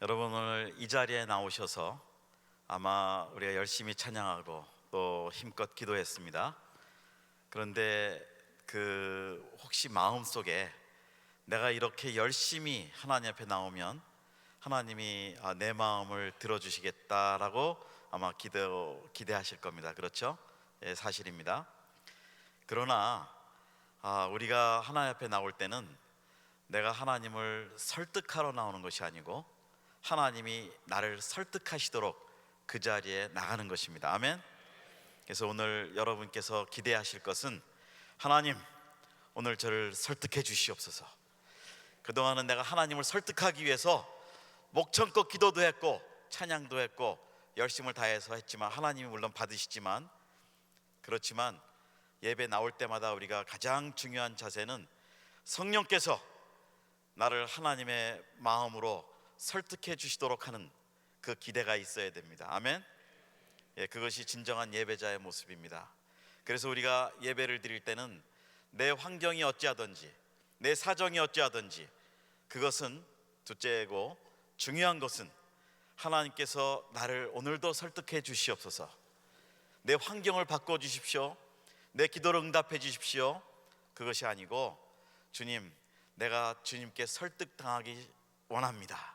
여러분 오늘 이 자리에 나오셔서 아마 우리가 열심히 찬양하고 또 힘껏 기도했습니다. 그런데 혹시 마음속에 내가 이렇게 열심히 하나님 앞에 나오면 하나님이 내 마음을 들어주시겠다라고 아마 기대하실 겁니다. 그렇죠? 예, 사실입니다. 그러나 우리가 하나님 앞에 나올 때는 내가 하나님을 설득하러 나오는 것이 아니고 하나님이 나를 설득하시도록 그 자리에 나가는 것입니다. 아멘. 그래서 오늘 여러분께서 기대하실 것은 하나님, 오늘 저를 설득해 주시옵소서. 그동안은 내가 하나님을 설득하기 위해서 목청껏 기도도 했고 찬양도 했고 열심을 다해서 했지만 하나님이 물론 받으시지만, 그렇지만 예배 나올 때마다 우리가 가장 중요한 자세는 성령께서 나를 하나님의 마음으로 설득해 주시도록 하는 그 기대가 있어야 됩니다. 아멘. 예, 그것이 진정한 예배자의 모습입니다. 그래서 우리가 예배를 드릴 때는 내 환경이 어찌하든지 내 사정이 어찌하든지 그것은 둘째고, 중요한 것은 하나님께서 나를 오늘도 설득해 주시옵소서. 내 환경을 바꿔 주십시오. 내 기도를 응답해 주십시오. 그것이 아니고 주님, 내가 주님께 설득당하기 원합니다.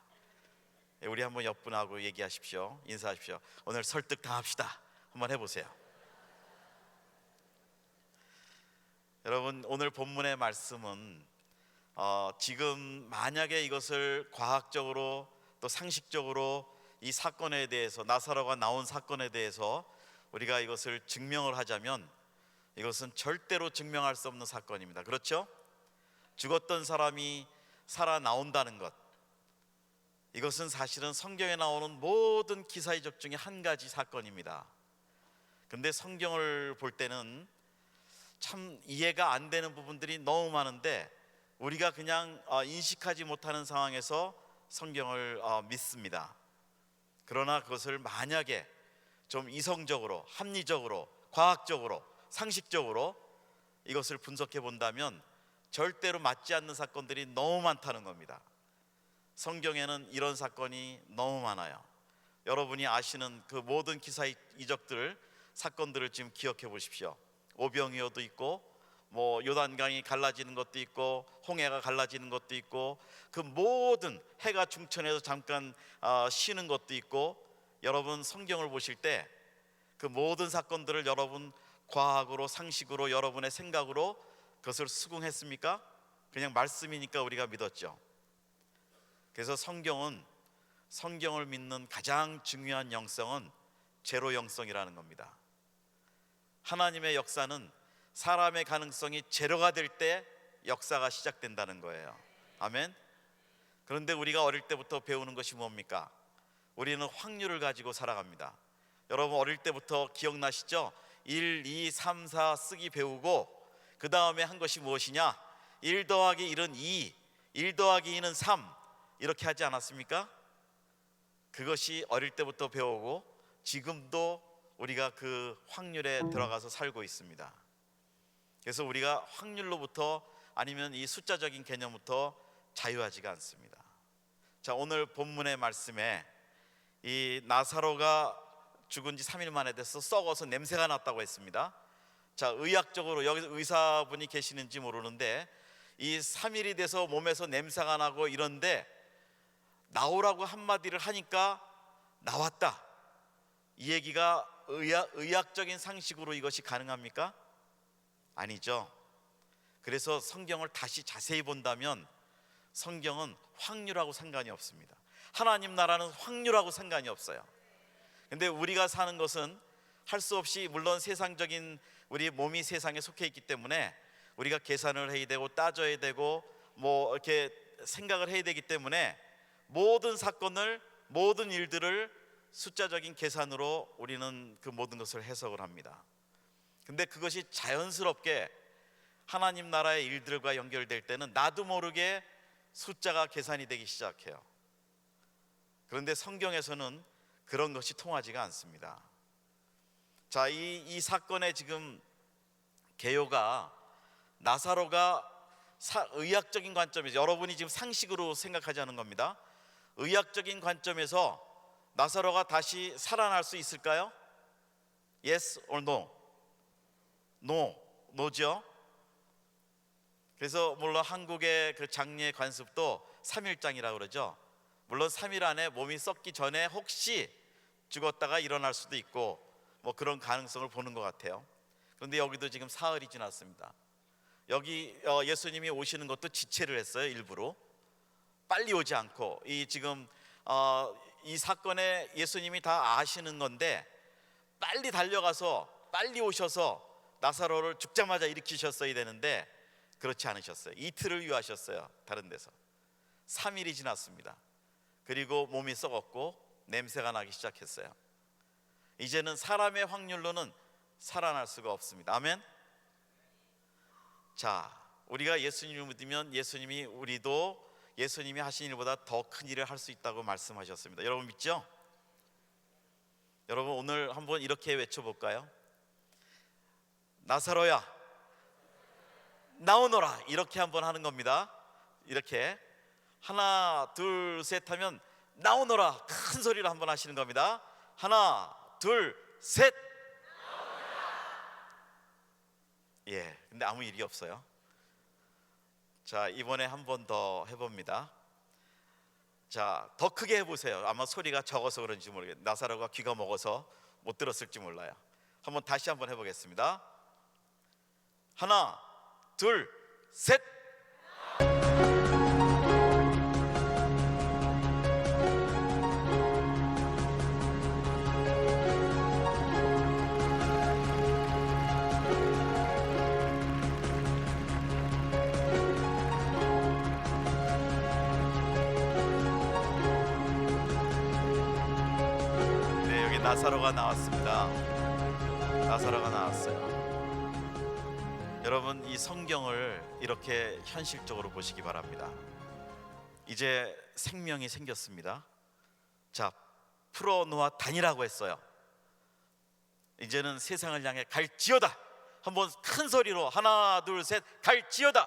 우리 한번 옆분하고 얘기하십시오. 인사하십시오. 오늘 설득당합시다. 한번 해보세요. 여러분, 오늘 본문의 말씀은 지금 만약에 이것을 과학적으로 또 상식적으로 이 사건에 대해서, 나사로가 나온 사건에 대해서 우리가 이것을 증명을 하자면 이것은 절대로 증명할 수 없는 사건입니다. 그렇죠? 죽었던 사람이 살아나온다는 것, 이것은 사실은 성경에 나오는 모든 기사이적 중에 한 가지 사건입니다. 근데 성경을 볼 때는 참 이해가 안 되는 부분들이 너무 많은데 우리가 그냥 인식하지 못하는 상황에서 성경을 믿습니다. 그러나 그것을 만약에 좀 이성적으로, 합리적으로, 과학적으로, 상식적으로 이것을 분석해 본다면 절대로 맞지 않는 사건들이 너무 많다는 겁니다. 성경에는 이런 사건이 너무 많아요. 여러분이 아시는 그 모든 기사의 이적들, 사건들을 지금 기억해 보십시오. 오병이어도 있고, 요단강이 갈라지는 것도 있고, 홍해가 갈라지는 것도 있고, 그 모든 해가 중천에서 잠깐 쉬는 것도 있고, 여러분 성경을 보실 때 그 모든 사건들을 여러분 과학으로, 상식으로, 여러분의 생각으로 그것을 수긍했습니까? 그냥 말씀이니까 우리가 믿었죠. 그래서 성경을 믿는 가장 중요한 영성은 제로 영성이라는 겁니다. 하나님의 역사는 사람의 가능성이 제로가 될 때 역사가 시작된다는 거예요. 아멘. 그런데 우리가 어릴 때부터 배우는 것이 뭡니까? 우리는 확률을 가지고 살아갑니다. 여러분 어릴 때부터 기억나시죠? 1, 2, 3, 4 쓰기 배우고 그 다음에 한 것이 무엇이냐? 1 더하기 1은 2, 1 더하기 2는 3, 이렇게 하지 않았습니까? 그것이 어릴 때부터 배우고 지금도 우리가 그 확률에 들어가서 살고 있습니다. 그래서 우리가 확률로부터, 아니면 이 숫자적인 개념부터 자유하지가 않습니다. 자, 오늘 본문의 말씀에 이 나사로가 죽은 지 3일 만에 돼서 썩어서 냄새가 났다고 했습니다. 자, 의학적으로 여기서 의사분이 계시는지 모르는데 이 3일이 돼서 몸에서 냄새가 나고 이런데 나오라고 한마디를 하니까 나왔다. 이 얘기가 의학적인 상식으로 이것이 가능합니까? 아니죠. 그래서 성경을 다시 자세히 본다면 성경은 확률하고 상관이 없습니다. 하나님 나라는 확률하고 상관이 없어요. 근데 우리가 사는 것은 할 수 없이, 물론 세상적인, 우리 몸이 세상에 속해 있기 때문에 우리가 계산을 해야 되고 따져야 되고 이렇게 생각을 해야 되기 때문에 모든 사건을, 모든 일들을 숫자적인 계산으로 우리는 그 모든 것을 해석을 합니다. 근데 그것이 자연스럽게 하나님 나라의 일들과 연결될 때는 나도 모르게 숫자가 계산이 되기 시작해요. 그런데 성경에서는 그런 것이 통하지가 않습니다. 자, 이 사건의 지금 개요가, 나사로가 의학적인 관점에서, 여러분이 지금 상식으로 생각하지 않은 겁니다. 의학적인 관점에서 나사로가 다시 살아날 수 있을까요? Yes or no? No, no죠. 그래서 물론 한국의 그 장례 관습도 3일장이라고 그러죠. 물론 3일 안에 몸이 썩기 전에 혹시 죽었다가 일어날 수도 있고 뭐 그런 가능성을 보는 것 같아요. 그런데 여기도 지금 사흘이 지났습니다. 여기 예수님이 오시는 것도 지체를 했어요. 일부러 빨리 오지 않고, 이 지금 이 사건에 예수님이 다 아시는 건데 빨리 달려가서 빨리 오셔서 나사로를 죽자마자 일으키셨어야 되는데 그렇지 않으셨어요. 이틀을 유하셨어요. 다른 데서 3일이 지났습니다. 그리고 몸이 썩었고 냄새가 나기 시작했어요. 이제는 사람의 확률로는 살아날 수가 없습니다. 아멘. 자, 우리가 예수님을 믿으면 예수님이 우리도 예수님이 하신 일보다 더 큰 일을 할 수 있다고 말씀하셨습니다. 여러분 믿죠? 여러분 오늘 한번 이렇게 외쳐볼까요? 나사로야 나오너라, 이렇게 한번 하는 겁니다. 이렇게 하나 둘 셋 하면 나오너라 큰 소리로 한번 하시는 겁니다. 하나 둘 셋. 예, 근데 아무 일이 없어요. 자, 이번에 한 번 더 해봅니다. 자, 더 크게 해보세요. 아마 소리가 적어서 그런지 모르겠는데 나사로가 귀가 먹어서 못 들었을지 몰라요. 한번 다시 한번 해보겠습니다. 하나 둘 셋. 네, 여기 나사로가 나왔습니다. 나사로가 나왔어요. 여러분, 이 성경을 이렇게 현실적으로 보시기 바랍니다. 이제 생명이 생겼습니다. 자, 풀어놓아 다니라고 했어요. 이제는 세상을 향해 갈지어다. 한번 큰 소리로 하나 둘 셋, 갈지어다.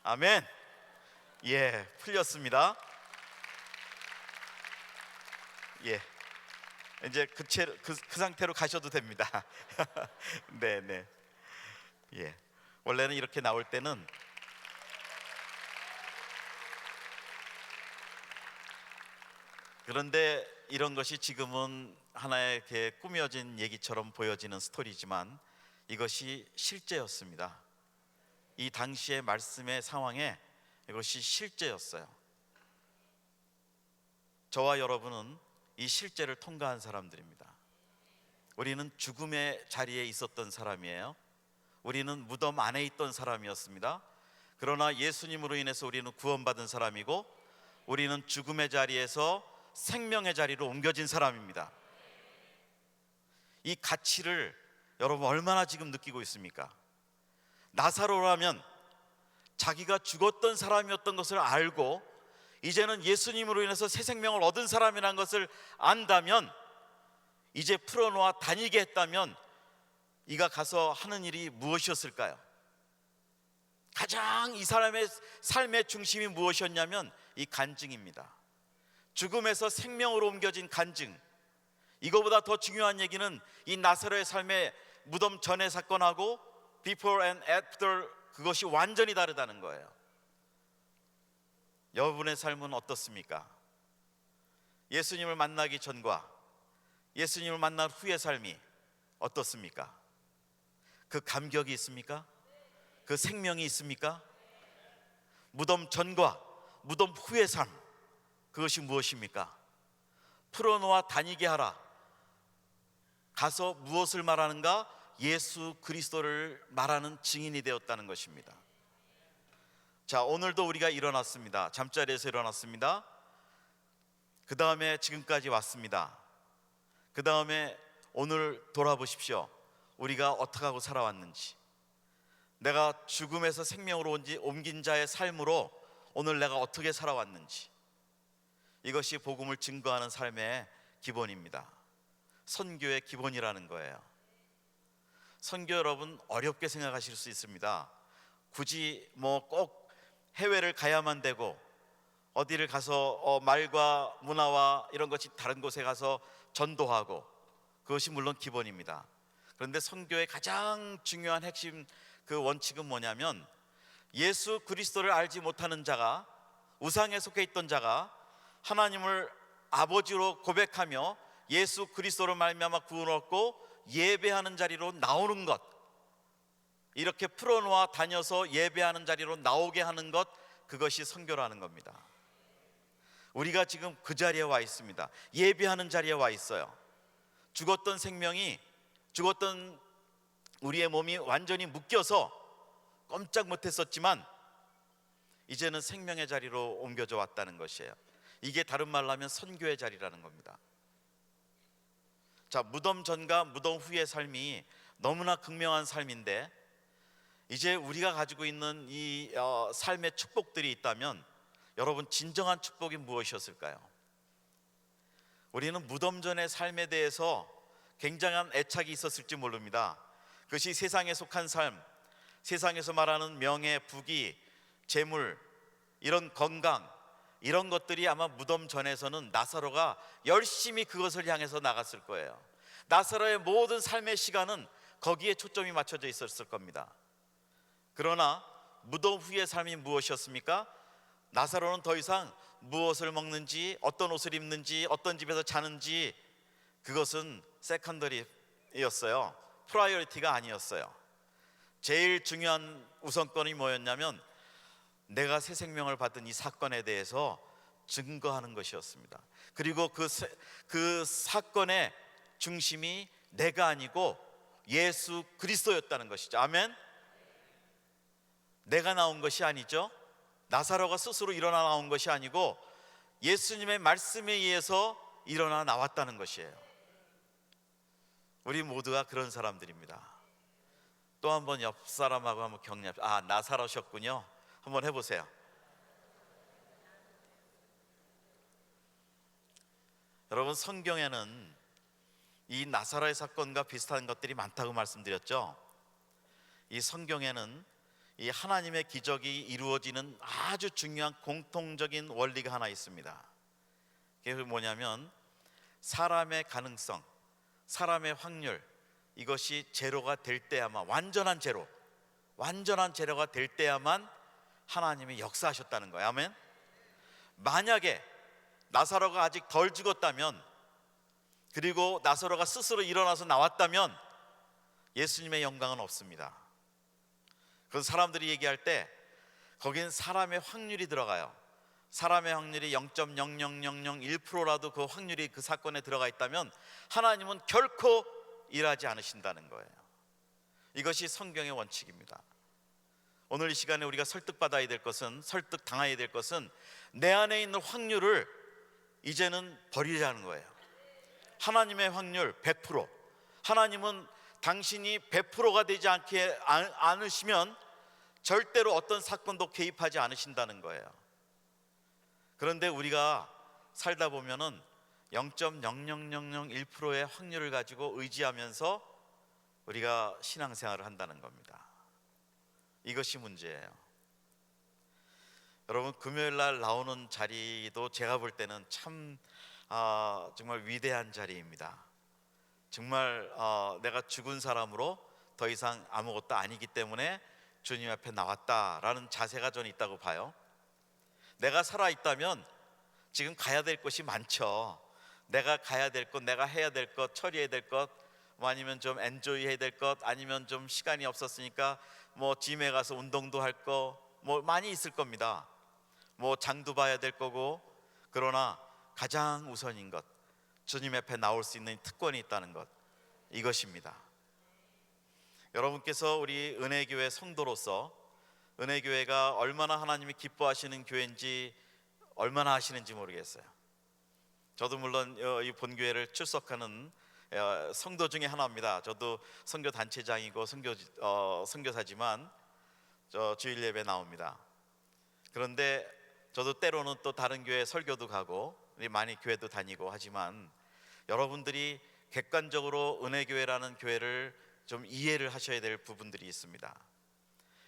아멘. 예, 풀렸습니다. 예, 이제 그 상태로 가셔도 됩니다. 네, 네. 예, 원래는 이렇게 나올 때는 그런데 이런 것이 지금은 하나의 이렇게 꾸며진 얘기처럼 보여지는 스토리지만 이것이 실제였습니다. 이 당시의 말씀의 상황에 이것이 실제였어요. 저와 여러분은 이 실제를 통과한 사람들입니다. 우리는 죽음의 자리에 있었던 사람이에요. 우리는 무덤 안에 있던 사람이었습니다. 그러나 예수님으로 인해서 우리는 구원받은 사람이고 우리는 죽음의 자리에서 생명의 자리로 옮겨진 사람입니다. 이 가치를 여러분 얼마나 지금 느끼고 있습니까? 나사로라면 자기가 죽었던 사람이었던 것을 알고 이제는 예수님으로 인해서 새 생명을 얻은 사람이라는 것을 안다면, 이제 풀어놓아 다니게 했다면 이가 가서 하는 일이 무엇이었을까요? 가장 이 사람의 삶의 중심이 무엇이었냐면 이 간증입니다. 죽음에서 생명으로 옮겨진 간증. 이거보다 더 중요한 얘기는 이 나사로의 삶의 무덤 전의 사건하고 before and after, 그것이 완전히 다르다는 거예요. 여러분의 삶은 어떻습니까? 예수님을 만나기 전과 예수님을 만난 후의 삶이 어떻습니까? 그 감격이 있습니까? 그 생명이 있습니까? 무덤 전과 무덤 후의 삶, 그것이 무엇입니까? 풀어놓아 다니게 하라. 가서 무엇을 말하는가? 예수 그리스도를 말하는 증인이 되었다는 것입니다. 자, 오늘도 우리가 일어났습니다. 잠자리에서 일어났습니다. 그 다음에 지금까지 왔습니다. 그 다음에 오늘 돌아보십시오. 우리가 어떻게 하고 살아왔는지, 내가 죽음에서 생명으로 옮긴 자의 삶으로 오늘 내가 어떻게 살아왔는지, 이것이 복음을 증거하는 삶의 기본입니다. 선교의 기본이라는 거예요. 선교 여러분 어렵게 생각하실 수 있습니다. 굳이 뭐 꼭 해외를 가야만 되고 어디를 가서 말과 문화와 이런 것이 다른 곳에 가서 전도하고, 그것이 물론 기본입니다. 그런데 선교의 가장 중요한 핵심 그 원칙은 뭐냐면, 예수 그리스도를 알지 못하는 자가, 우상에 속해 있던 자가 하나님을 아버지로 고백하며 예수 그리스도로 말미암아 구원을 얻고 예배하는 자리로 나오는 것, 이렇게 풀어놓아 다녀서 예배하는 자리로 나오게 하는 것, 그것이 선교라는 겁니다. 우리가 지금 그 자리에 와 있습니다. 예배하는 자리에 와 있어요. 죽었던 생명이, 죽었던 우리의 몸이 완전히 묶여서 꼼짝 못했었지만 이제는 생명의 자리로 옮겨져 왔다는 것이에요. 이게 다른 말로 하면 선교의 자리라는 겁니다. 자, 무덤 전과 무덤 후의 삶이 너무나 극명한 삶인데, 이제 우리가 가지고 있는 이 삶의 축복들이 있다면, 여러분, 진정한 축복이 무엇이었을까요? 우리는 무덤 전의 삶에 대해서 굉장한 애착이 있었을지 모릅니다. 그것이 세상에 속한 삶, 세상에서 말하는 명예, 부귀, 재물, 이런 건강, 이런 것들이 아마 무덤 전에서는 나사로가 열심히 그것을 향해서 나갔을 거예요. 나사로의 모든 삶의 시간은 거기에 초점이 맞춰져 있었을 겁니다. 그러나 무덤 후의 삶이 무엇이었습니까? 나사로는 더 이상 무엇을 먹는지, 어떤 옷을 입는지, 어떤 집에서 자는지, 그것은 세컨더리였어요. 프라이어리티가 아니었어요. 제일 중요한 우선권이 뭐였냐면, 내가 새 생명을 받은 이 사건에 대해서 증거하는 것이었습니다. 그리고 그 사건의 중심이 내가 아니고 예수 그리스도였다는 것이죠. 아멘. 내가 나온 것이 아니죠. 나사로가 스스로 일어나 나온 것이 아니고 예수님의 말씀에 의해서 일어나 나왔다는 것이에요. 우리 모두가 그런 사람들입니다. 또 한번 옆 사람하고 한번 격려합시다. 나사로셨군요. 한번 해보세요. 여러분, 성경에는 이 나사로의 사건과 비슷한 것들이 많다고 말씀드렸죠. 이 성경에는 이 하나님의 기적이 이루어지는 아주 중요한 공통적인 원리가 하나 있습니다. 그게 뭐냐면, 사람의 가능성, 사람의 확률, 이것이 제로가 될 때야만, 완전한 제로가 될 때야만 하나님이 역사하셨다는 거예요. 아멘. 만약에 나사로가 아직 덜 죽었다면, 그리고 나사로가 스스로 일어나서 나왔다면 예수님의 영광은 없습니다. 그래서 사람들이 얘기할 때 거긴 사람의 확률이 들어가요. 사람의 확률이 0.00001%라도 그 확률이 그 사건에 들어가 있다면 하나님은 결코 일하지 않으신다는 거예요. 이것이 성경의 원칙입니다. 오늘 이 시간에 우리가 설득당해야 될 것은 내 안에 있는 확률을 이제는 버리자는 거예요. 하나님의 확률 100%, 하나님은 당신이 100%가 되지 않으시면 절대로 어떤 사건도 개입하지 않으신다는 거예요. 그런데 우리가 살다 보면은 0.00001%의 확률을 가지고 의지하면서 우리가 신앙생활을 한다는 겁니다. 이것이 문제예요. 여러분, 금요일 날 나오는 자리도 제가 볼 때는 참 정말 위대한 자리입니다. 정말 내가 죽은 사람으로 더 이상 아무것도 아니기 때문에 주님 앞에 나왔다라는 자세가 저는 있다고 봐요. 내가 살아있다면 지금 가야 될 곳이 많죠. 내가 가야 될 것, 내가 해야 될 것, 처리해야 될 것, 뭐 아니면 좀 엔조이 해야 될 것, 아니면 좀 시간이 없었으니까 뭐 짐에 가서 운동도 할 거 뭐 많이 있을 겁니다. 뭐 장도 봐야 될 거고. 그러나 가장 우선인 것, 주님 앞에 나올 수 있는 특권이 있다는 것, 이것입니다. 여러분께서 우리 은혜교회 성도로서 은혜교회가 얼마나 하나님이 기뻐하시는 교회인지 얼마나 아시는지 모르겠어요. 저도 물론 이 본교회를 출석하는 성도 중에 하나입니다. 저도 선교단체장이고 선교사지만 주일 예배 나옵니다. 그런데 저도 때로는 또 다른 교회 설교도 가고 많이 교회도 다니고 하지만, 여러분들이 객관적으로 은혜교회라는 교회를 좀 이해를 하셔야 될 부분들이 있습니다.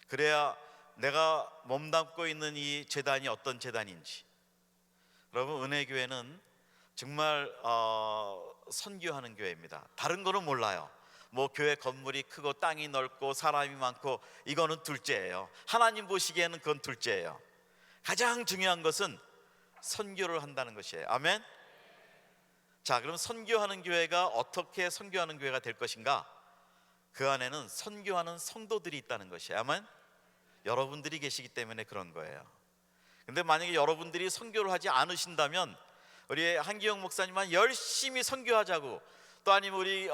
그래야 내가 몸담고 있는 이 제단이 어떤 제단인지. 여러분, 은혜교회는 정말 선교하는 교회입니다. 다른 거는 몰라요. 뭐 교회 건물이 크고 땅이 넓고 사람이 많고 이거는 둘째예요. 하나님 보시기에는 그건 둘째예요. 가장 중요한 것은 선교를 한다는 것이에요. 아멘. 자, 그럼 선교하는 교회가 어떻게 선교하는 교회가 될 것인가? 그 안에는 선교하는 성도들이 있다는 것이에요. 아멘. 여러분들이 계시기 때문에 그런 거예요. 근데 만약에 여러분들이 선교를 하지 않으신다면 우리 한기영 목사님만 열심히 선교하자고, 또 아니면 우리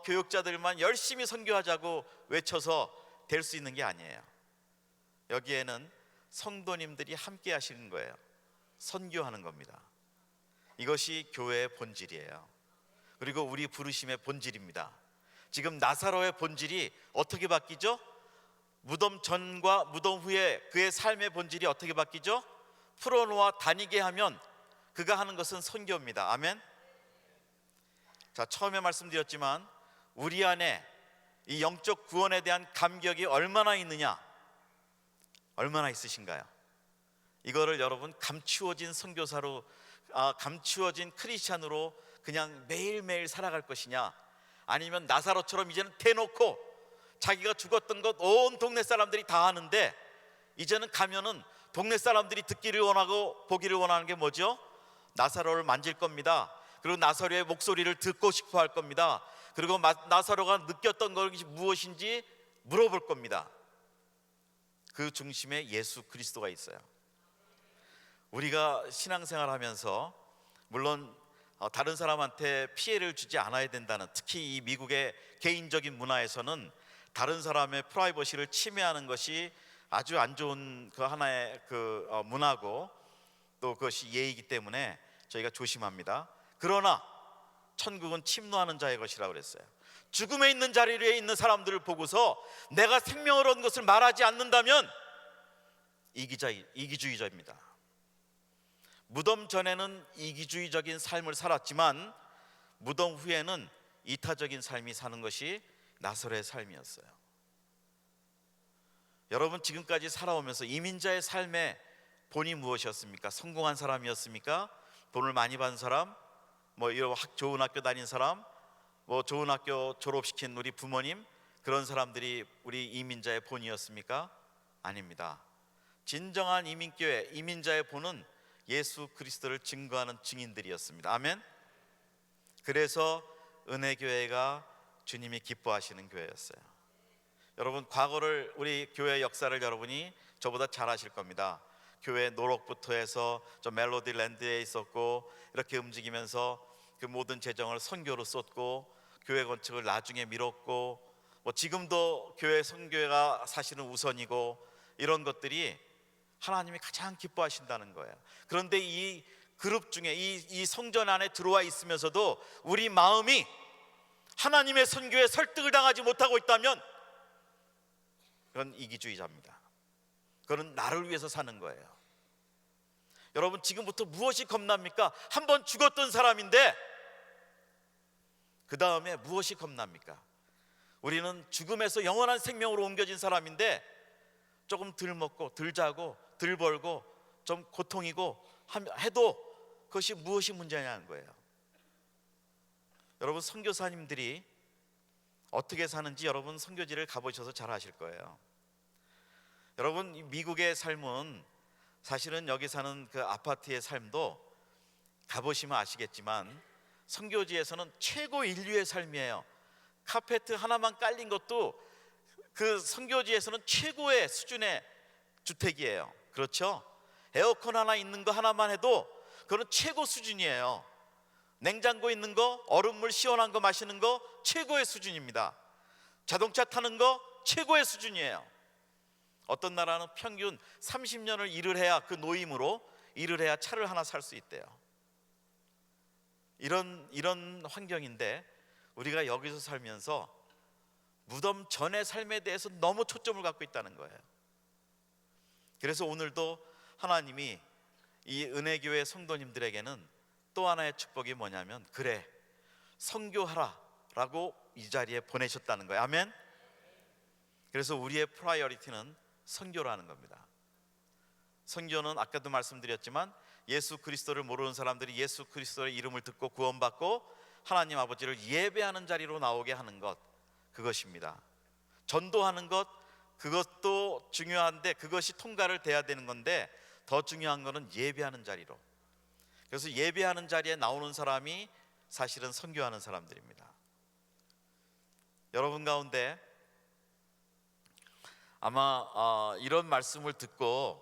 교육자들만 열심히 선교하자고 외쳐서 될 수 있는 게 아니에요. 여기에는 성도님들이 함께 하시는 거예요. 선교하는 겁니다. 이것이 교회의 본질이에요. 그리고 우리 부르심의 본질입니다. 지금 나사로의 본질이 어떻게 바뀌죠? 무덤 전과 무덤 후에 그의 삶의 본질이 어떻게 바뀌죠? 풀어놓아 다니게 하면 그가 하는 것은 선교입니다. 아멘. 자, 처음에 말씀드렸지만 우리 안에 이 영적 구원에 대한 감격이 얼마나 있느냐, 얼마나 있으신가요? 이거를 여러분 감추어진 선교사로, 감추어진 크리스찬으로 그냥 매일매일 살아갈 것이냐, 아니면 나사로처럼 이제는 대놓고 자기가 죽었던 것 온 동네 사람들이 다 아는데 이제는 가면은 동네 사람들이 듣기를 원하고 보기를 원하는 게 뭐죠? 나사로를 만질 겁니다. 그리고 나사로의 목소리를 듣고 싶어 할 겁니다. 그리고 나사로가 느꼈던 것이 무엇인지 물어볼 겁니다. 그 중심에 예수 그리스도가 있어요. 우리가 신앙생활 하면서 물론 다른 사람한테 피해를 주지 않아야 된다는, 특히 이 미국의 개인적인 문화에서는 다른 사람의 프라이버시를 침해하는 것이 아주 안 좋은 그 하나의 그 문화고, 또 그것이 예의이기 때문에 저희가 조심합니다. 그러나 천국은 침노하는 자의 것이라고 그랬어요. 죽음에 있는 자리에 있는 사람들을 보고서 내가 생명을 얻은 것을 말하지 않는다면 이기주의자입니다. 무덤 전에는 이기주의적인 삶을 살았지만 무덤 후에는 이타적인 삶이 사는 것이 나사로의 삶이었어요. 여러분, 지금까지 살아오면서 이민자의 삶의 본이 무엇이었습니까? 성공한 사람이었습니까? 돈을 많이 받은 사람? 뭐 좋은 학교 다닌 사람? 뭐 좋은 학교 졸업시킨 우리 부모님? 그런 사람들이 우리 이민자의 본이었습니까? 아닙니다. 진정한 이민교회, 이민자의 본은 예수 그리스도를 증거하는 증인들이었습니다. 아멘. 그래서 은혜교회가 주님이 기뻐하시는 교회였어요. 여러분, 과거를, 우리 교회 역사를 여러분이 저보다 잘 아실 겁니다. 교회 노력부터 해서 저 멜로디 랜드에 있었고, 이렇게 움직이면서 그 모든 재정을 선교로 쏟고, 교회 건축을 나중에 미뤘고, 뭐 지금도 교회 선교회가 사실은 우선이고, 이런 것들이 하나님이 가장 기뻐하신다는 거예요. 그런데 이 그룹 중에 이 성전 안에 들어와 있으면서도 우리 마음이 하나님의 선교에 설득을 당하지 못하고 있다면 그건 이기주의자입니다. 그건 나를 위해서 사는 거예요. 여러분, 지금부터 무엇이 겁납니까? 한 번 죽었던 사람인데 그 다음에 무엇이 겁납니까? 우리는 죽음에서 영원한 생명으로 옮겨진 사람인데 조금 덜 먹고 덜 자고 덜 벌고 좀 고통이고 해도 그것이 무엇이 문제냐는 거예요. 여러분, 선교사님들이 어떻게 사는지 여러분 선교지를 가보셔서 잘 아실 거예요. 여러분, 미국의 삶은 사실은 여기 사는 그 아파트의 삶도 가보시면 아시겠지만 선교지에서는 최고 인류의 삶이에요. 카페트 하나만 깔린 것도 그 선교지에서는 최고의 수준의 주택이에요. 그렇죠? 에어컨 하나 있는 거 하나만 해도 그건 최고 수준이에요. 냉장고 있는 거, 얼음물 시원한 거 마시는 거 최고의 수준입니다. 자동차 타는 거 최고의 수준이에요. 어떤 나라는 평균 30년을 일을 해야, 그 노임으로 일을 해야 차를 하나 살 수 있대요. 이런 환경인데 우리가 여기서 살면서 무덤 전의 삶에 대해서 너무 초점을 갖고 있다는 거예요. 그래서 오늘도 하나님이 이 은혜교회 성도님들에게는 또 하나의 축복이 뭐냐면, 그래, 선교하라 라고 이 자리에 보내셨다는 거예요. 아멘. 그래서 우리의 프라이어리티는 선교라는 겁니다. 선교는 아까도 말씀드렸지만 예수 그리스도를 모르는 사람들이 예수 그리스도의 이름을 듣고 구원받고 하나님 아버지를 예배하는 자리로 나오게 하는 것, 그것입니다. 전도하는 것, 그것도 중요한데 그것이 통과를 돼야 되는 건데 더 중요한 것은 예배하는 자리로. 그래서 예배하는 자리에 나오는 사람이 사실은 선교하는 사람들입니다. 여러분 가운데 아마 이런 말씀을 듣고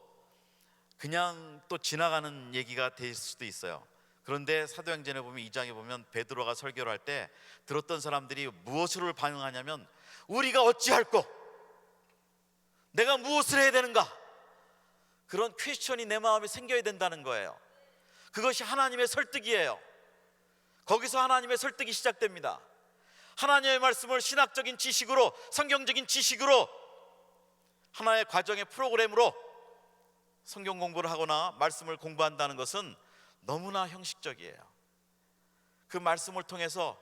그냥 또 지나가는 얘기가 될 수도 있어요. 그런데 사도행전에 보면 2장에 보면 베드로가 설교를 할 때 들었던 사람들이 무엇으로 반응하냐면 우리가 어찌할꼬? 내가 무엇을 해야 되는가? 그런 퀘스천이 내 마음에 생겨야 된다는 거예요. 그것이 하나님의 설득이에요. 거기서 하나님의 설득이 시작됩니다. 하나님의 말씀을 신학적인 지식으로, 성경적인 지식으로, 하나의 과정의 프로그램으로 성경 공부를 하거나 말씀을 공부한다는 것은 너무나 형식적이에요. 그 말씀을 통해서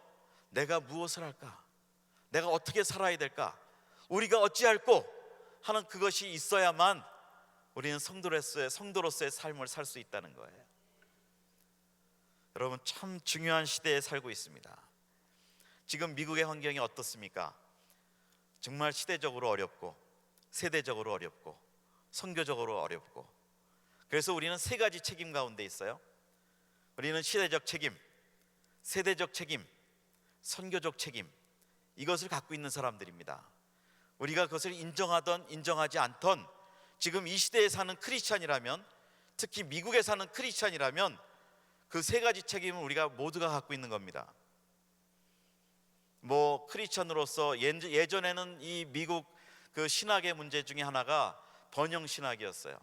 내가 무엇을 할까? 내가 어떻게 살아야 될까? 우리가 어찌할꼬? 하는 그것이 있어야만 우리는 성도로서의 삶을 살 수 있다는 거예요. 여러분, 참 중요한 시대에 살고 있습니다. 지금 미국의 환경이 어떻습니까? 정말 시대적으로 어렵고 세대적으로 어렵고 선교적으로 어렵고, 그래서 우리는 세 가지 책임 가운데 있어요. 우리는 시대적 책임, 세대적 책임, 선교적 책임, 이것을 갖고 있는 사람들입니다. 우리가 그것을 인정하던 인정하지 않던 지금 이 시대에 사는 크리스찬이라면, 특히 미국에 사는 크리스찬이라면 그 세 가지 책임을 우리가 모두가 갖고 있는 겁니다. 뭐 크리스찬으로서 예전에는 이 미국 그 신학의 문제 중에 하나가 번영 신학이었어요.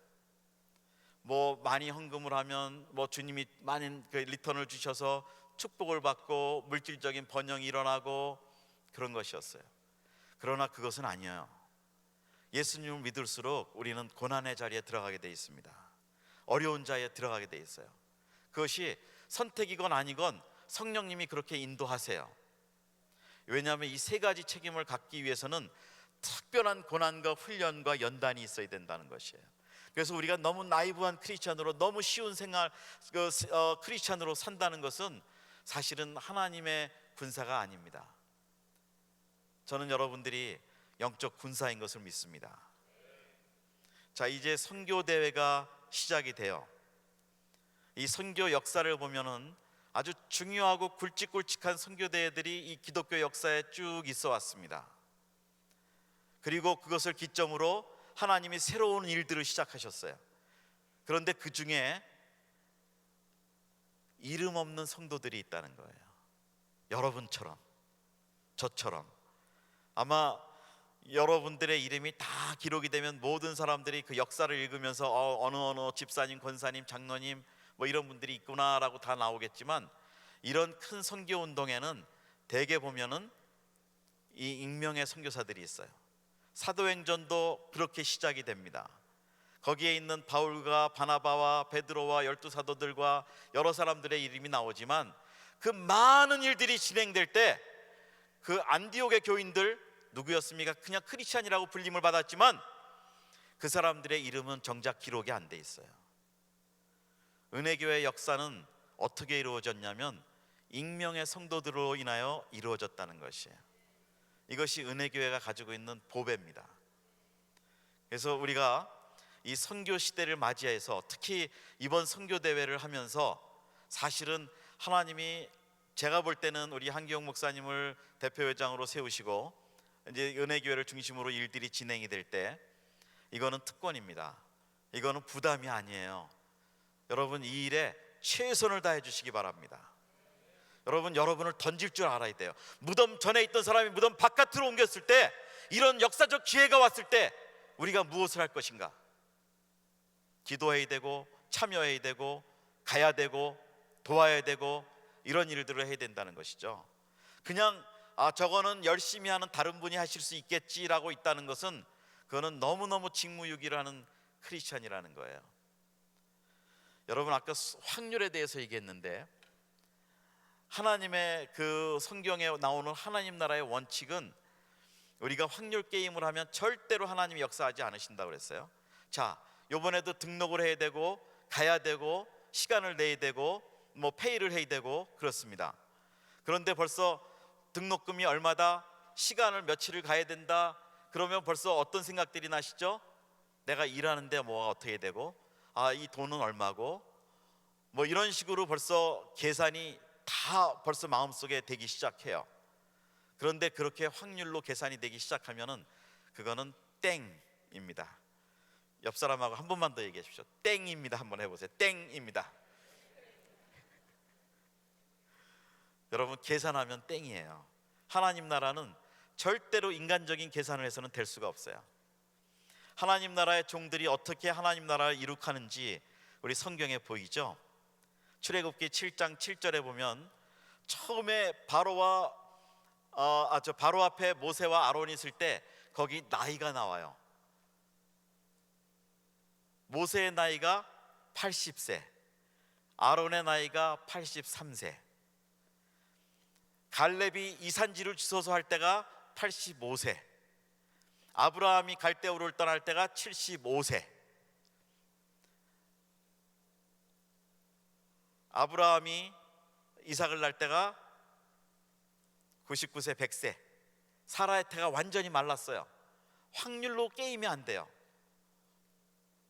뭐 많이 헌금을 하면 뭐 주님이 많은 그 리턴을 주셔서 축복을 받고 물질적인 번영이 일어나고 그런 것이었어요. 그러나 그것은 아니에요. 예수님을 믿을수록 우리는 고난의 자리에 들어가게 돼 있습니다. 어려운 자리에 들어가게 돼 있어요. 그것이 선택이건 아니건 성령님이 그렇게 인도하세요. 왜냐하면 이 세 가지 책임을 갖기 위해서는 특별한 고난과 훈련과 연단이 있어야 된다는 것이에요. 그래서 우리가 너무 나이브한 크리스찬으로, 너무 쉬운 생활 크리스찬으로 산다는 것은 사실은 하나님의 군사가 아닙니다. 저는 여러분들이 영적 군사인 것을 믿습니다. 자, 이제 선교 대회가 시작이 돼요. 이 선교 역사를 보면은 아주 중요하고 굵직굵직한 선교 대회들이 이 기독교 역사에 쭉 있어 왔습니다. 그리고 그것을 기점으로 하나님이 새로운 일들을 시작하셨어요. 그런데 그 중에 이름 없는 성도들이 있다는 거예요. 여러분처럼, 저처럼. 아마 여러분들의 이름이 다 기록이 되면 모든 사람들이 그 역사를 읽으면서 어느 집사님, 권사님, 장로님 뭐 이런 분들이 있구나라고 다 나오겠지만, 이런 큰 선교 운동에는 대개 보면은 이 익명의 선교사들이 있어요. 사도행전도 그렇게 시작이 됩니다. 거기에 있는 바울과 바나바와 베드로와 12사도들과 여러 사람들의 이름이 나오지만, 그 많은 일들이 진행될 때 그 안디옥의 교인들 누구였습니까? 그냥 크리스찬이라고 불림을 받았지만 그 사람들의 이름은 정작 기록이 안 돼 있어요. 은혜교회 역사는 어떻게 이루어졌냐면 익명의 성도들로 인하여 이루어졌다는 것이에요. 이것이 은혜교회가 가지고 있는 보배입니다. 그래서 우리가 이 선교 시대를 맞이해서 특히 이번 선교 대회를 하면서 사실은 하나님이, 제가 볼 때는 우리 한기영 목사님을 대표회장으로 세우시고 이제 은혜교회를 중심으로 일들이 진행이 될 때 이거는 특권입니다. 이거는 부담이 아니에요. 여러분, 이 일에 최선을 다해 주시기 바랍니다. 여러분을 던질 줄 알아야 돼요. 무덤 전에 있던 사람이 무덤 바깥으로 옮겼을 때, 이런 역사적 기회가 왔을 때 우리가 무엇을 할 것인가? 기도해야 되고 참여해야 되고 가야 되고 도와야 되고 이런 일들을 해야 된다는 것이죠. 그냥 저거는 열심히 하는 다른 분이 하실 수 있겠지라고 있다는 것은 그거는 너무너무 직무유기를 하는 크리스찬이라는 거예요. 여러분, 아까 확률에 대해서 얘기했는데 하나님의 그 성경에 나오는 하나님 나라의 원칙은 우리가 확률 게임을 하면 절대로 하나님이 역사하지 않으신다고 그랬어요. 자, 이번에도 등록을 해야 되고 가야 되고 시간을 내야 되고 뭐 페이를 해야 되고 그렇습니다. 그런데 벌써 등록금이 얼마다, 시간을 며칠을 가야 된다 그러면 벌써 어떤 생각들이 나시죠? 내가 일하는데 뭐가 어떻게 되고, 이 돈은 얼마고, 뭐 이런 식으로 벌써 계산이 다 벌써 마음속에 되기 시작해요. 그런데 그렇게 확률로 계산이 되기 시작하면은 그거는 땡입니다. 옆 사람하고 한 번만 더 얘기해 주십시오. 땡입니다. 한번 해보세요. 땡입니다. 여러분, 계산하면 땡이에요. 하나님 나라는 절대로 인간적인 계산을 해서는 될 수가 없어요. 하나님 나라의 종들이 어떻게 하나님 나라를 이룩하는지 우리 성경에 보이죠. 출애굽기 7장 7절에 보면 처음에 바로 앞에 모세와 아론이 있을 때 거기 나이가 나와요. 모세의 나이가 80세, 아론의 나이가 83세, 갈렙이 이산지를 주소서 할 때가 85세, 아브라함이 갈대우를 떠날 때가 75세, 아브라함이 이삭을 낳을 때가 99세, 100세. 사라의 태가 완전히 말랐어요. 확률로 게임이 안 돼요.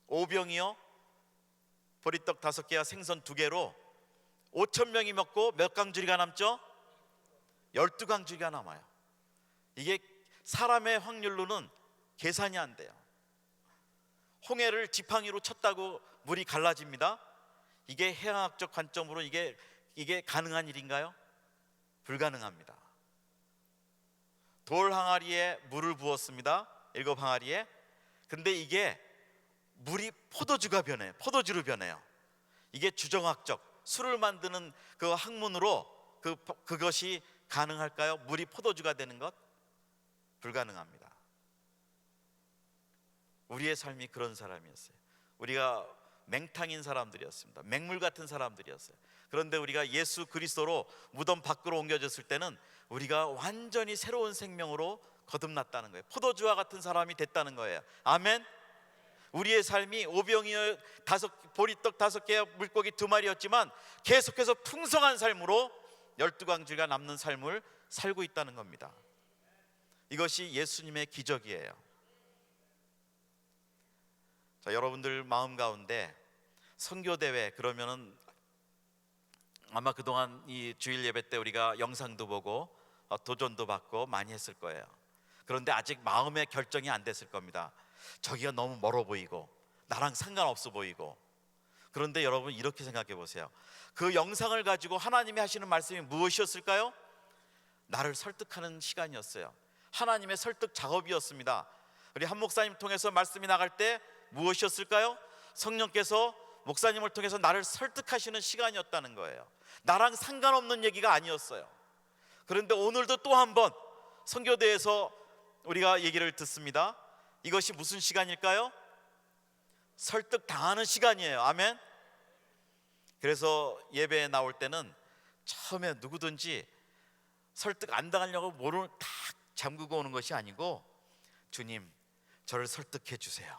오병이요, 보리떡 5개와 생선 2개로 5,000명이 먹고 몇 강줄기가 남죠? 12강줄기가 남아요. 이게 사람의 확률로는 계산이 안 돼요. 홍해를 지팡이로 쳤다고 물이 갈라집니다. 이게 해양학적 관점으로 이게 가능한 일인가요? 불가능합니다. 돌 항아리에 물을 부었습니다. 7항아리에. 근데 이게 물이 포도주가 변해요. 포도주로 변해요. 이게 주정학적, 술을 만드는 그 학문으로 그것이 가능할까요? 물이 포도주가 되는 것? 불가능합니다. 우리의 삶이 그런 사람이었어요. 우리가 맹탕인 사람들이었습니다. 맹물 같은 사람들이었어요. 그런데 우리가 예수 그리스도로 무덤 밖으로 옮겨졌을 때는 우리가 완전히 새로운 생명으로 거듭났다는 거예요. 포도주와 같은 사람이 됐다는 거예요. 아멘. 우리의 삶이 오병이어 보리떡 5개와 물고기 2마리였지만 계속해서 풍성한 삶으로 12강줄기가 남는 삶을 살고 있다는 겁니다. 이것이 예수님의 기적이에요. 자, 여러분들 마음 가운데 선교대회 그러면은 아마 그동안 이 주일 예배 때 우리가 영상도 보고 도전도 받고 많이 했을 거예요. 그런데 아직 마음의 결정이 안 됐을 겁니다. 저기가 너무 멀어 보이고 나랑 상관없어 보이고. 그런데 여러분 이렇게 생각해 보세요. 그 영상을 가지고 하나님이 하시는 말씀이 무엇이었을까요? 나를 설득하는 시간이었어요. 하나님의 설득 작업이었습니다. 우리 한 목사님 통해서 말씀이 나갈 때 무엇이었을까요? 성령께서 목사님을 통해서 나를 설득하시는 시간이었다는 거예요. 나랑 상관없는 얘기가 아니었어요. 그런데 오늘도 또 한 번 선교대에서 우리가 얘기를 듣습니다. 이것이 무슨 시간일까요? 설득당하는 시간이에요. 아멘. 그래서 예배에 나올 때는 처음에 누구든지 설득 안 당하려고 문을 탁 잠그고 오는 것이 아니고, 주님 저를 설득해 주세요,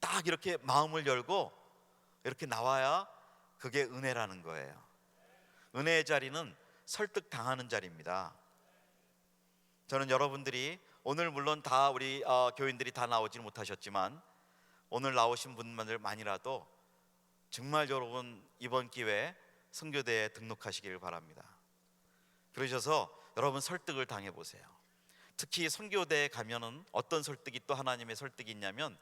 딱 이렇게 마음을 열고 이렇게 나와야 그게 은혜라는 거예요. 은혜의 자리는 설득당하는 자리입니다. 저는 여러분들이 오늘 물론 다 우리 교인들이 다 나오지는 못하셨지만 오늘 나오신 분만이라도 정말 여러분 이번 기회에 선교대에 등록하시기를 바랍니다. 그러셔서 여러분 설득을 당해보세요. 특히 선교대에 가면은 어떤 설득이, 또 하나님의 설득이 있냐면,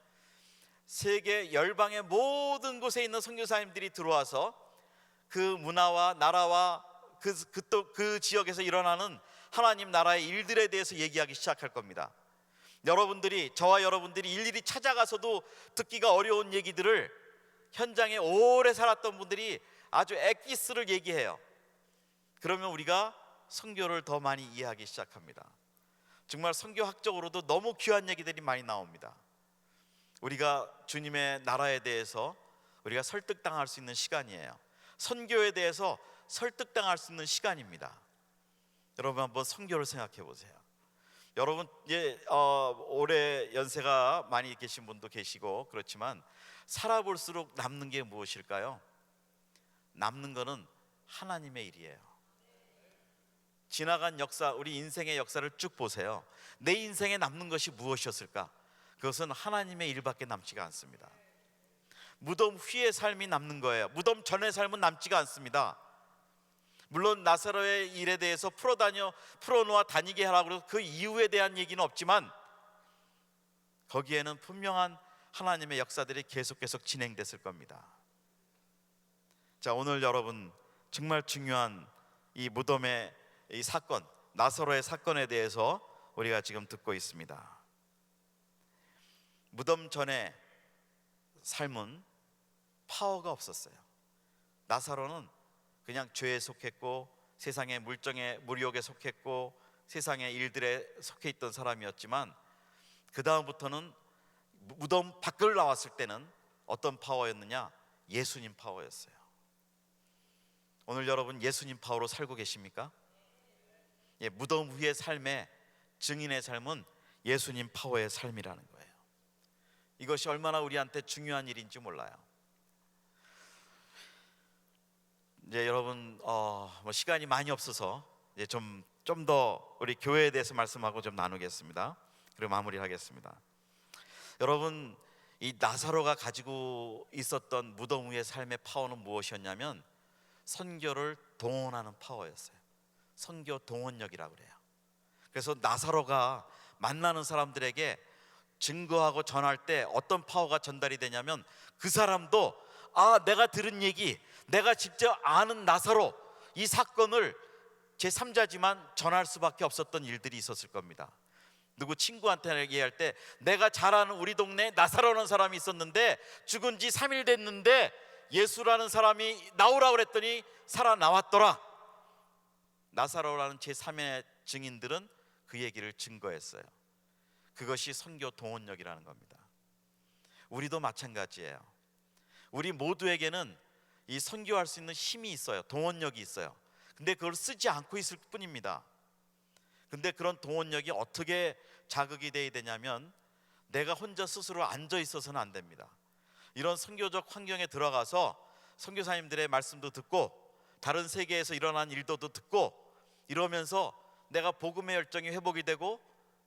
세계 열방의 모든 곳에 있는 선교사님들이 들어와서 그 문화와 나라와 그 지역에서 일어나는 하나님 나라의 일들에 대해서 얘기하기 시작할 겁니다. 저와 여러분들이 일일이 찾아가서도 듣기가 어려운 얘기들을 현장에 오래 살았던 분들이 아주 엑기스를 얘기해요. 그러면 우리가 선교를 더 많이 이해하기 시작합니다. 정말 선교학적으로도 너무 귀한 얘기들이 많이 나옵니다. 우리가 주님의 나라에 대해서 우리가 설득당할 수 있는 시간이에요. 선교에 대해서 설득당할 수 있는 시간입니다. 여러분 한번 선교를 생각해 보세요. 여러분 올해 연세가 많이 계신 분도 계시고 그렇지만 살아볼수록 남는 게 무엇일까요? 남는 거는 하나님의 일이에요. 지나간 역사, 우리 인생의 역사를 쭉 보세요. 내 인생에 남는 것이 무엇이었을까? 그것은 하나님의 일밖에 남지가 않습니다. 무덤 후의 삶이 남는 거예요. 무덤 전의 삶은 남지가 않습니다. 물론 나사로의 일에 대해서 풀어놓아 다니게 하라고 해서 그 이후에 대한 얘기는 없지만 거기에는 분명한 하나님의 역사들이 계속 진행됐을 겁니다. 자, 오늘 여러분 정말 중요한 이 무덤의 이 사건, 나사로의 사건에 대해서 우리가 지금 듣고 있습니다. 무덤 전의 삶은 파워가 없었어요. 나사로는 그냥 죄에 속했고 세상의 물정의 무력에 속했고 세상의 일들에 속해 있던 사람이었지만 그 다음부터는 무덤 밖을 나왔을 때는 어떤 파워였느냐? 예수님 파워였어요. 오늘 여러분 예수님 파워로 살고 계십니까? 무덤 후의 삶의 증인의 삶은 예수님 파워의 삶이라는 거예요. 이것이 얼마나 우리한테 중요한 일인지 몰라요. 이제 여러분 시간이 많이 없어서 이제 좀 더 우리 교회에 대해서 말씀하고 좀 나누겠습니다. 그리고 마무리하겠습니다. 여러분, 이 나사로가 가지고 있었던 무덤 후의 삶의 파워는 무엇이었냐면 선교를 동원하는 파워였어요. 선교 동원력이라고 그래요. 그래서 나사로가 만나는 사람들에게 증거하고 전할 때 어떤 파워가 전달이 되냐면 그 사람도 내가 들은 얘기, 내가 직접 아는 나사로 이 사건을 제3자지만 전할 수밖에 없었던 일들이 있었을 겁니다. 누구 친구한테 얘기할 때 내가 잘 아는 우리 동네에 나사로라는 사람이 있었는데 죽은 지 3일 됐는데 예수라는 사람이 나오라고 그랬더니 살아나왔더라. 나사로라는 제3의 증인들은 그 얘기를 증거했어요. 그것이 선교 동원력이라는 겁니다. 우리도 마찬가지예요. 우리 모두에게는 이 선교할 수 있는 힘이 있어요. 동원력이 있어요. 근데 그걸 쓰지 않고 있을 뿐입니다. 근데 그런 동원력이 어떻게 자극이 돼야 되냐면 내가 혼자 스스로 앉아 있어서는 안 됩니다. 이런 선교적 환경에 들어가서 선교사님들의 말씀도 듣고 다른 세계에서 일어난 일도 듣고 이러면서 내가 복음의 열정이 회복이 되고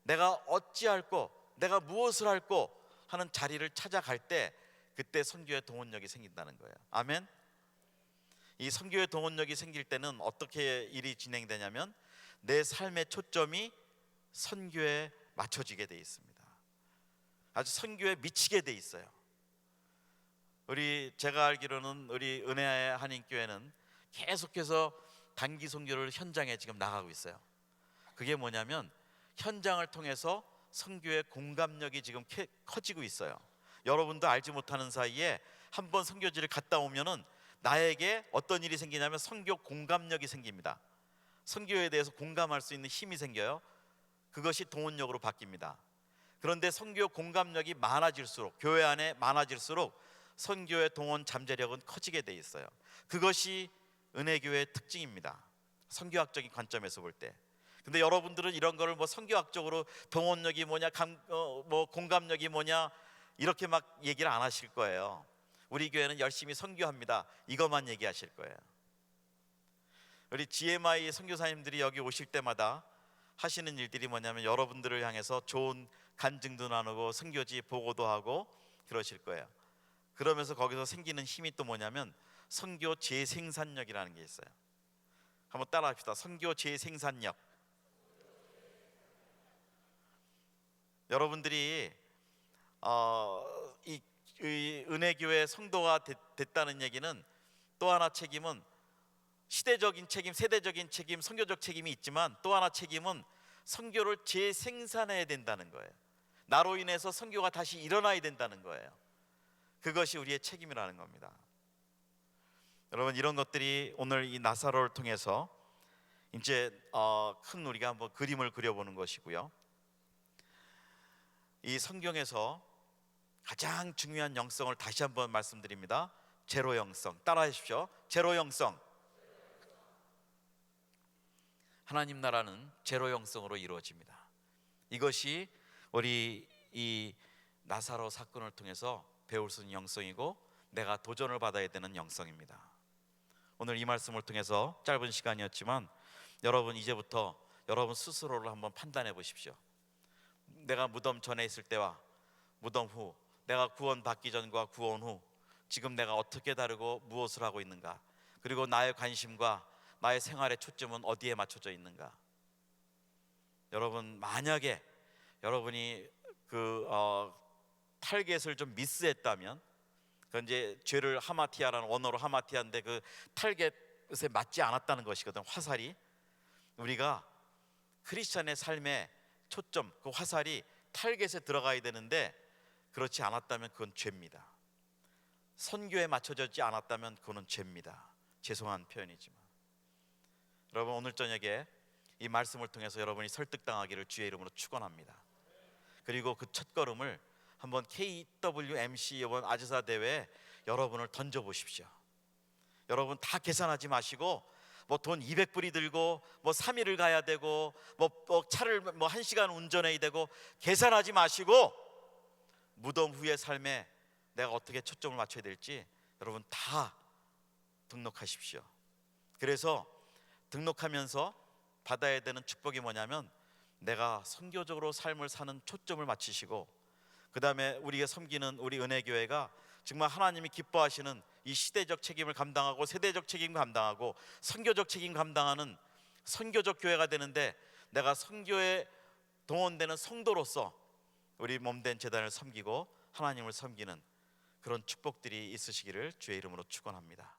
내가 어찌할꼬, 내가 무엇을 할꼬 하는 자리를 찾아갈 때 그때 선교의 동원력이 생긴다는 거예요. 아멘. 이 선교의 동원력이 생길 때는 어떻게 일이 진행되냐면 내 삶의 초점이 선교에 맞춰지게 돼 있습니다. 아주 선교에 미치게 돼 있어요. 제가 알기로는 우리 은혜의 한인교회는 계속해서 단기 선교를 현장에 지금 나가고 있어요. 그게 뭐냐면 현장을 통해서 선교의 공감력이 지금 커지고 있어요. 여러분도 알지 못하는 사이에 한번 선교지를 갔다 오면은 나에게 어떤 일이 생기냐면 선교 공감력이 생깁니다. 선교에 대해서 공감할 수 있는 힘이 생겨요. 그것이 동원력으로 바뀝니다. 그런데 선교 공감력이 많아질수록, 교회 안에 많아질수록 선교의 동원 잠재력은 커지게 돼 있어요. 그것이 은혜교회의 특징입니다. 선교학적인 관점에서 볼 때. 근데 여러분들은 이런 거를 선교학적으로 동원력이 뭐냐, 공감력이 뭐냐 이렇게 막 얘기를 안 하실 거예요. 우리 교회는 열심히 선교합니다. 이것만 얘기하실 거예요. 우리 GMI 선교사님들이 여기 오실 때마다 하시는 일들이 뭐냐면 여러분들을 향해서 좋은 간증도 나누고 선교지 보고도 하고 그러실 거예요. 그러면서 거기서 생기는 힘이 또 뭐냐면 선교 재생산력이라는 게 있어요. 한번 따라 합시다. 선교 재생산력. 여러분들이 이 은혜교회 성도가 됐다는 얘기는 또 하나 책임은 시대적인 책임, 세대적인 책임, 선교적 책임이 있지만 또 하나 책임은 선교를 재생산해야 된다는 거예요. 나로 인해서 선교가 다시 일어나야 된다는 거예요. 그것이 우리의 책임이라는 겁니다. 여러분, 이런 것들이 오늘 이 나사로를 통해서 이제 큰 우리가 한번 그림을 그려보는 것이고요. 이 성경에서 가장 중요한 영성을 다시 한번 말씀드립니다. 제로 영성. 따라하십시오. 제로 영성. 하나님 나라는 제로 영성으로 이루어집니다. 이것이 우리 이 나사로 사건을 통해서 배울 수 있는 영성이고 내가 도전을 받아야 되는 영성입니다. 오늘 이 말씀을 통해서 짧은 시간이었지만 여러분 이제부터 여러분 스스로를 한번 판단해 보십시오. 내가 무덤 전에 있을 때와 무덤 후, 내가 구원 받기 전과 구원 후 지금 내가 어떻게 다르고 무엇을 하고 있는가, 그리고 나의 관심과 나의 생활의 초점은 어디에 맞춰져 있는가. 여러분 만약에 여러분이 탈겟을 좀 미스했다면, 그 이제 죄를 하마티아라는 원어로 하마티아인데 그 탈겟에 맞지 않았다는 것이거든. 화살이 우리가 크리스천의 삶의 초점, 그 화살이 탈겟에 들어가야 되는데 그렇지 않았다면 그건 죄입니다. 선교에 맞춰졌지 않았다면 그거는 죄입니다. 죄송한 표현이지만 여러분 오늘 저녁에 이 말씀을 통해서 여러분이 설득당하기를 주의 이름으로 축원합니다. 그리고 그 첫걸음을 한번 KWMC 이번 아즈사 대회에 여러분을 던져보십시오. 여러분 다 계산하지 마시고 뭐 돈 200불이 들고 뭐 3일을 가야 되고 뭐 차를 뭐 1시간 운전해야 되고 계산하지 마시고 무덤 후의 삶에 내가 어떻게 초점을 맞춰야 될지 여러분 다 등록하십시오. 그래서 등록하면서 받아야 되는 축복이 뭐냐면 내가 선교적으로 삶을 사는 초점을 맞추시고, 그 다음에 우리가 섬기는 우리 은혜교회가 정말 하나님이 기뻐하시는 이 시대적 책임을 감당하고 세대적 책임을 감당하고 선교적 책임 감당하는 선교적 교회가 되는데, 내가 선교에 동원되는 성도로서 우리 몸된 제단을 섬기고 하나님을 섬기는 그런 축복들이 있으시기를 주의 이름으로 축원합니다.